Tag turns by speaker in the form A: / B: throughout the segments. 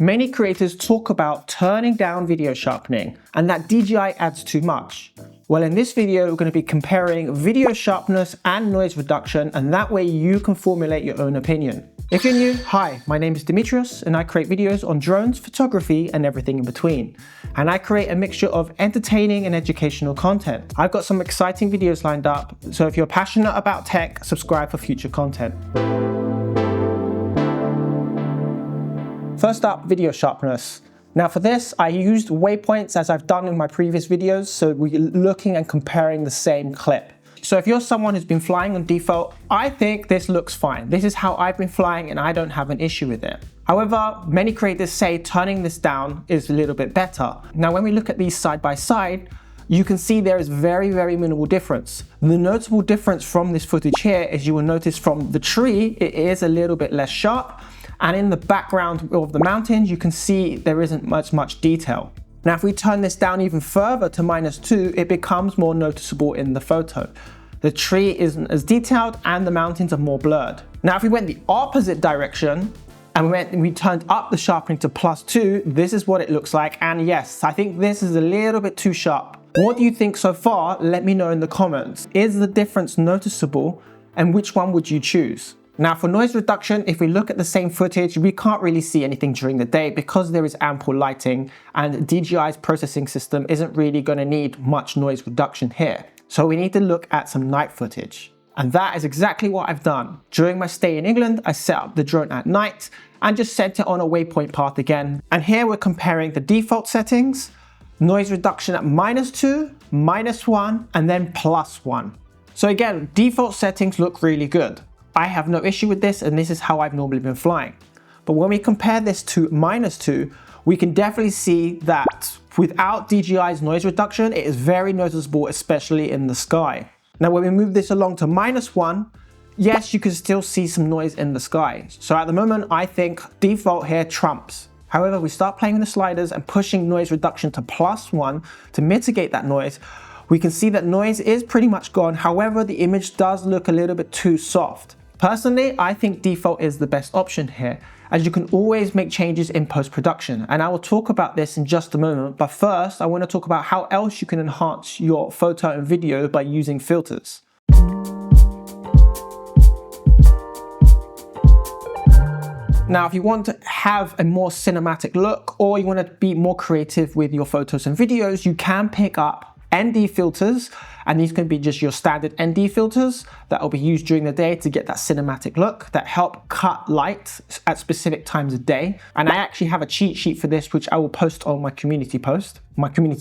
A: Many creators talk about turning down video sharpening and that DJI adds too much. Well, in this video, we're going to be comparing video sharpness and noise reduction, and that way you can formulate your own opinion. If you're new, hi, my name is Demetrius and I create videos on drones, photography and everything in between. And I create a mixture of entertaining and educational content. I've got some exciting videos lined up, so if you're passionate about tech, subscribe for future content. First up, video sharpness. Now for this, I used waypoints as I've done in my previous videos, so we're looking and comparing the same clip. So if you're someone who's been flying on default, I think this looks fine. This is how I've been flying and I don't have an issue with it. However, many creators say turning this down is a little bit better. Now when we look at these side by side, you can see there is very minimal difference. The notable difference from this footage here is you will notice from the tree, it is a little bit less sharp. And in the background of the mountains, you can see there isn't much detail. Now, if we turn this down even further to -2, it becomes more noticeable in the photo. The tree isn't as detailed and the mountains are more blurred. Now, if we went the opposite direction and we turned up the sharpening to +2, this is what it looks like. And yes, I think this is a little bit too sharp. What do you think so far? Let me know in the comments. Is the difference noticeable and which one would you choose? Now for noise reduction, if we look at the same footage, we can't really see anything during the day because there is ample lighting and DJI's processing system isn't really going to need much noise reduction here. So we need to look at some night footage. And that is exactly what I've done. During my stay in England, I set up the drone at night and just sent it on a waypoint path again. And here we're comparing the default settings, noise reduction at -2, -1, and then +1. So again, default settings look really good. I have no issue with this, and this is how I've normally been flying. But when we compare this to -2, we can definitely see that without DJI's noise reduction, it is very noticeable, especially in the sky. Now, when we move this along to -1, yes, you can still see some noise in the sky. So at the moment, I think default here trumps. However, we start playing with the sliders and pushing noise reduction to +1 to mitigate that noise. We can see that noise is pretty much gone. However, the image does look a little bit too soft. Personally, I think default is the best option here, as you can always make changes in post-production, and I will talk about this in just a moment, but first I want to talk about how else you can enhance your photo and video by using filters. Now, if you want to have a more cinematic look or you want to be more creative with your photos and videos, you can pick up ND filters, and these can be just your standard ND filters that will be used during the day to get that cinematic look that help cut light at specific times of day. And I actually have a cheat sheet for this, which I will post on my community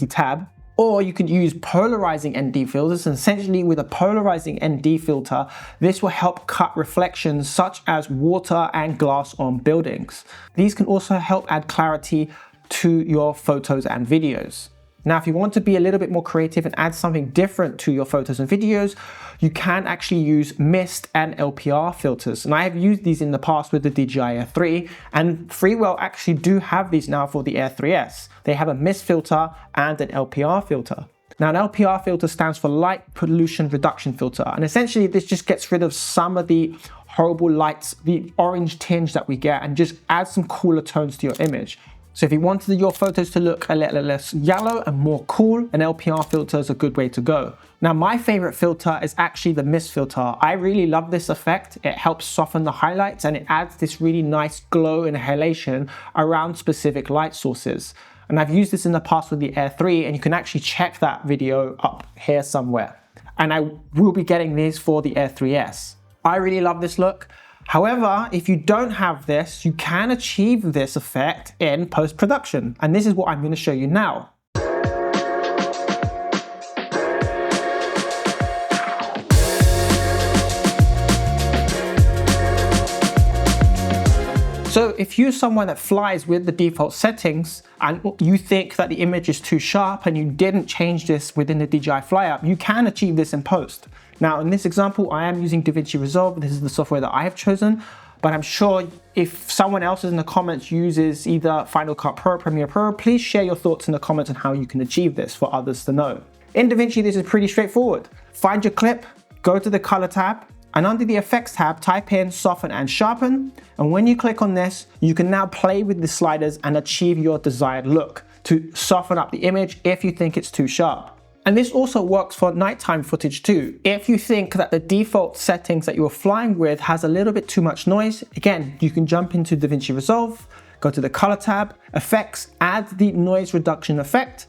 A: tab. Or you could use polarizing ND filters, and essentially with a polarizing ND filter, this will help cut reflections such as water and glass on buildings. These can also help add clarity to your photos and videos. Now, if you want to be a little bit more creative and add something different to your photos and videos, you can actually use mist and LPR filters. And I have used these in the past with the DJI Air 3, and Freewell actually do have these now for the Air 3S. They have a mist filter and an LPR filter. Now, an LPR filter stands for light pollution reduction filter. And essentially this just gets rid of some of the horrible lights, the orange tinge that we get, and just adds some cooler tones to your image. So if you wanted your photos to look a little less yellow and more cool, an LPR filter is a good way to go. Now, my favorite filter is actually the mist filter. I really love this effect. It helps soften the highlights and it adds this really nice glow and halation around specific light sources. And I've used this in the past with the Air 3, and you can actually check that video up here somewhere. And I will be getting these for the Air 3S. I really love this look. However, if you don't have this, you can achieve this effect in post-production. And this is what I'm going to show you now. So if you're someone that flies with the default settings and you think that the image is too sharp and you didn't change this within the DJI Fly app, you can achieve this in post. Now in this example, I am using DaVinci Resolve. This is the software that I have chosen, but I'm sure if someone else in the comments uses either Final Cut Pro or Premiere Pro, please share your thoughts in the comments on how you can achieve this for others to know. In DaVinci, this is pretty straightforward. Find your clip, go to the color tab, And under the effects tab, type in soften and sharpen. And when you click on this, you can now play with the sliders and achieve your desired look to soften up the image if you think it's too sharp. And this also works for nighttime footage too. If you think that the default settings that you're flying with has a little bit too much noise, again, you can jump into DaVinci Resolve, go to the color tab, effects, add the noise reduction effect,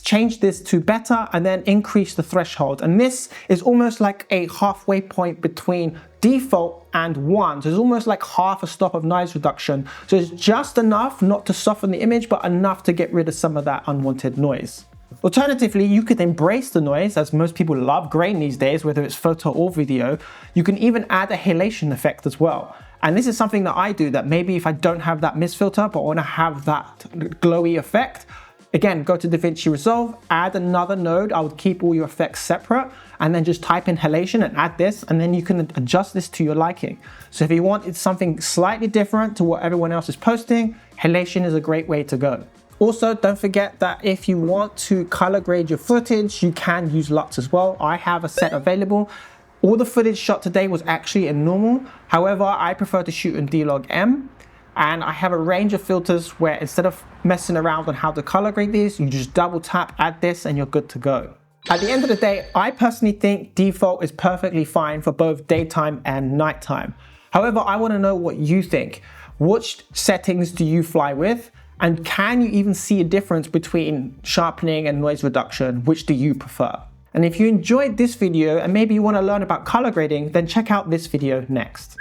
A: change this to better, and then increase the threshold. And this is almost like a halfway point between default and 1. So it's almost like half a stop of noise reduction. So it's just enough not to soften the image, but enough to get rid of some of that unwanted noise. Alternatively, you could embrace the noise, as most people love grain these days, whether it's photo or video. You can even add a halation effect as well. And this is something that I do, that maybe if I don't have that mist filter, but want to have that glowy effect, again, go to DaVinci Resolve, add another node. I would keep all your effects separate, and then just type in halation and add this, and then you can adjust this to your liking. So if you want something slightly different to what everyone else is posting, halation is a great way to go. Also, don't forget that if you want to color grade your footage, you can use LUTs as well. I have a set available. All the footage shot today was actually in normal. However, I prefer to shoot in D-Log M. And I have a range of filters where instead of messing around on how to color grade these, you just double tap, add this, and you're good to go. At the end of the day, I personally think default is perfectly fine for both daytime and nighttime. However, I want to know what you think. Which settings do you fly with? And can you even see a difference between sharpening and noise reduction? Which do you prefer? And if you enjoyed this video and maybe you want to learn about color grading, then check out this video next.